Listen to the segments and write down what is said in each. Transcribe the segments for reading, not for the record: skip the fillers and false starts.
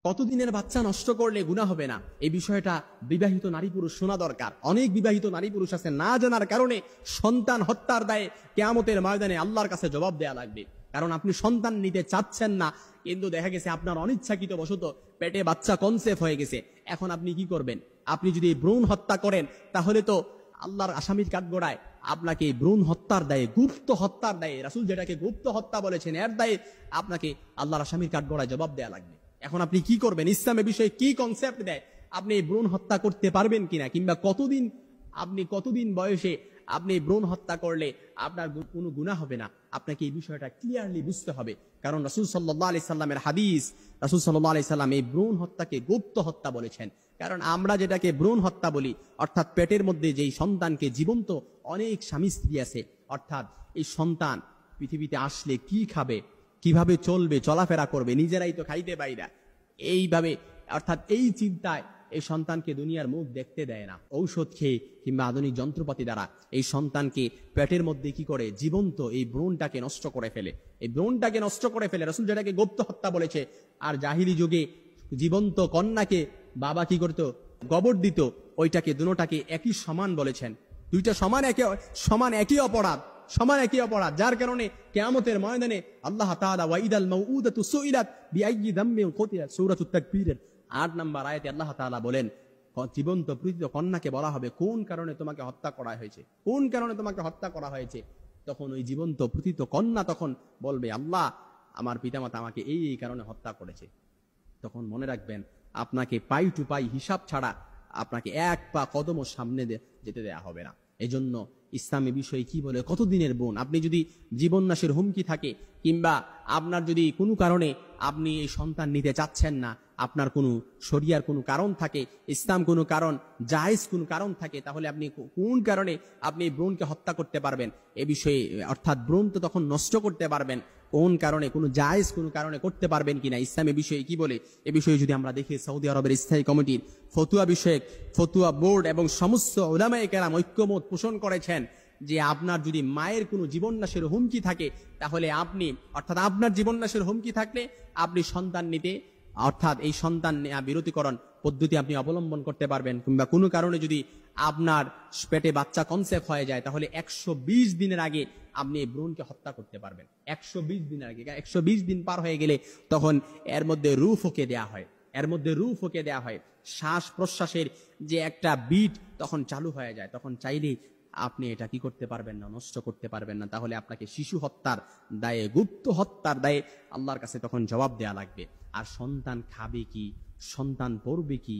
কতদিনের বাচ্চা নষ্ট করলে গুনাহ হবে না, এই বিষয়টা বিবাহিত নারী পুরুষ শোনা দরকার। অনেক বিবাহিত নারী পুরুষ আছে না জানার কারণে সন্তান হত্যার দায়ে কিয়ামতের ময়দানে আল্লাহর কাছে জবাব দেয়া লাগবে। কারণ আপনি সন্তান নিতে চাচ্ছেন না, কিন্তু দেখা গেছে আপনার অনিচ্ছাকৃত বশত পেটে বাচ্চা কনসেপ্ট হয়ে গেছে। এখন আপনি কি করবেন? আপনি যদি ভ্রূণ হত্যা করেন তাহলে তো আল্লাহর আসামির কাঠগড়ায় আপনাকে ভ্রূণ হত্যার দায়ে, গুপ্ত হত্যার দায়ে, রাসূল যেটাকে গুপ্ত হত্যা বলেছেন, এর দায়ে আপনাকে আল্লাহর আসামির কাঠগড়ায় জবাব দেয়া লাগবে। এখন আপনি কি করবেন? ইসলামের বিষয়ে কি কনসেপ্ট দেয়? আপনি ভ্রূণ হত্যা করতে পারবেন কিনা, কিংবা কতদিন বয়সে আপনি ভ্রূণ হত্যা করলে আপনার কোনো গুনাহ হবে না, আপনাকে এই বিষয়টা ক্লিয়ারলি বুঝতে হবে। কারণ রাসূল সাল্লাল্লাহু আলাইহি সাল্লামের হাদিস, রাসূল সাল্লাল্লাহু আলাইহি সাল্লাম এই ভ্রূণ হত্যাকে গুপ্ত হত্যা বলেছেন। কারণ আমরা যেটাকে ভ্রূণ হত্যা বলি, অর্থাৎ পেটের মধ্যে যেই সন্তানকে, জীবন্ত অনেক স্বামী স্ত্রী আছে, অর্থাৎ এই সন্তান পৃথিবীতে আসলে কি খাবে, কিভাবে চলবে, চলাফেরা করবে, নিজেরাই তো খাইতে পারি না, এইভাবে অর্থাৎ এই চিন্তায় এই সন্তানকে দুনিয়ার মুখ দেখতে দেয় না। ঔষধ খেয়ে কিংবা আধুনিক যন্ত্রপাতি দ্বারা এই সন্তানকে পেটের মধ্যে কি করে, জীবন্ত এই ভ্রূণটাকে নষ্ট করে ফেলে। এই ভ্রূণটাকে নষ্ট করে ফেলে, রাসূল যেটাকে গুপ্ত হত্যা বলেছে। আর জাহিলি যুগে জীবন্ত কন্যাকে বাবা কি করত? গোবর দিত। ওইটাকে দুটোটাকে একই সমান বলেছেন। দুইটা সমান একই অপরাধ, যার কারণে কিয়ামতের ময়দানে আল্লাহ তাআলা ওয়াইদাল মাউউদাতু সুইলাত বিআইয়ি যামবিন কুতিলাত, সূরাতুত তাকবীরের ৮ নম্বর আয়াতে আল্লাহ তাআলা বলেন, জীবন্ত প্রীত কন্যাকে বলা হবে কোন কারণে তোমাকে হত্যা করা হয়েছে। তখন ওই জীবন্ত প্রীত কন্যা তখন বলবে, আল্লাহ, আমার পিতামাতা আমাকে এই কারণে হত্যা করেছে। তখন মনে রাখবেন, আপনাকে পাই টু পাই হিসাব ছাড়া আপনাকে এক পা কদমও সামনে যেতে দেয়া হবে না। এজন্য ইসলামী বিষয়ে কি বলে, কতদিনের বোন, আপনি যদি জীবন নাশের হুমকি থাকে, কিংবা আপনার যদি কোনো কারণে আপনি এই সন্তান নিতে চাচ্ছেন না, আপনার কোনো শরিয়ার কোনো কারণ থাকে, ইসলাম কোনো কারণ, জায়েজ কোনো কারণ থাকে, তাহলে আপনি কোন কারণে আপনি ভ্রূণকে হত্যা করতে পারবেন এ বিষয়ে, অর্থাৎ ভ্রূণ তো তখন নষ্ট করতে পারবেন, কোন কারণে, কোনো জায়েজ কোনো কারণে করতে পারবেন কিনা, ইসলামের বিষয়ে কি বলে এ বিষয়ে যদি আমরা দেখি, সৌদি আরবের স্থায়ী কমিটির ফতুয়া বোর্ড এবং সমস্ত উলামায়ে কেরাম ঐক্যমত পোষণ করেছেন যে আপনার যদি মায়ের কোনো জীবননাশের হুমকি থাকে, তাহলে অর্থাৎ আপনার জীবননাশের হুমকি থাকলে আপনি সন্তান নিতে, অর্থাৎ এই সন্তান বিরতিকরণ পদ্ধতি আপনি অবলম্বন করতে পারবেন। কিংবা কোনো কারণে যদি আপনার পেটে বাচ্চা কনসেপ্ট হয়ে যায়, তাহলে 120 দিনের আগে আপনি এই ভ্রূণকে হত্যা করতে পারবেন। 120 দিনের আগে, 120 দিন পার হয়ে গেলে তখন এর মধ্যে রূহ ফুঁকে দেয়া হয়, শ্বাস প্রশ্বাসের যে একটা বিট তখন চালু হয়ে যায়। তখন চাইলেই আপনি এটা কি করতে পারবেন না, নষ্ট করতে পারবেন না। তাহলে আপনাকে শিশু হত্যার দায়ে, গুপ্ত হত্যার দায়ে আল্লাহর কাছে তখন জবাব দেয়া লাগবে। আর সন্তান খাবে কি, সন্তান পড়বে কি,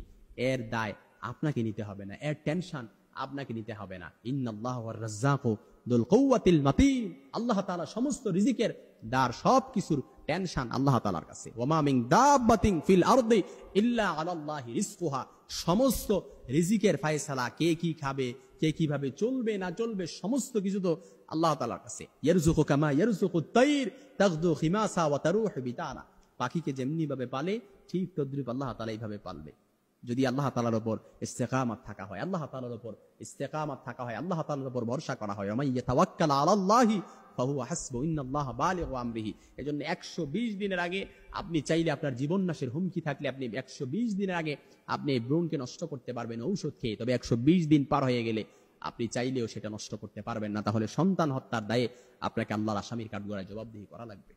এর দায় আপনাকে নিতে হবে না, এর টেনশন আপনাকে নিতে হবে না। ইন্নাল্লাহু ওয়ার রাজ্জাকু যুল কুওয়াতিল মাতিন, আল্লাহ তাআলা সমস্ত রিজিকের দার, সবকিছুর টেনশন আল্লাহ তাআলার কাছে। ওয়ামা মিন দাব্বাতিন ফিল আরদি ইল্লা আলাল্লাহি রিজকুহা, সমস্ত রিজিকের ফয়সালা, কে কি খাবে, কে কিভাবে চলবে না চলবে, সমস্ত কিছু তো আল্লাহ তাআলার কাছে। ইয়ারযুকু কামা ইয়ারযুকুত তাইর তাগদু খিমাসা ওয়া তারুহু বিতানা, পাখিকে যেমনি ভাবে পালে ঠিক তদ্রুপ আল্লাহ তাআলা এইভাবে পালবে। যদি আল্লাহ তাআলার উপর ইস্তেকামত থাকা হয়, আল্লাহ তাআলার উপর ভরসা করা হয়। ওয়া মাইয়া তাওয়াক্কাল আলাল্লাহি ফাহুয়া হাসবু ইন্নাল্লাহা বালিগু আমরিহি। এজন্য 120 দিনের আগে আপনি চাইলে, আপনার জীবননাশের হুমকি থাকলে, আপনি 120 দিনের আগে আপনি ভ্রূণকে নষ্ট করতে পারবেন ঔষধ খেয়ে। তবে 120 দিন পার হয়ে গেলে আপনি চাইলেও সেটা নষ্ট করতে পারবেন না। তাহলে সন্তান হত্যার দায়ে আপনাকে আল্লাহর আসামির কাঠগড়ায় জবাবদিহি করা লাগবে।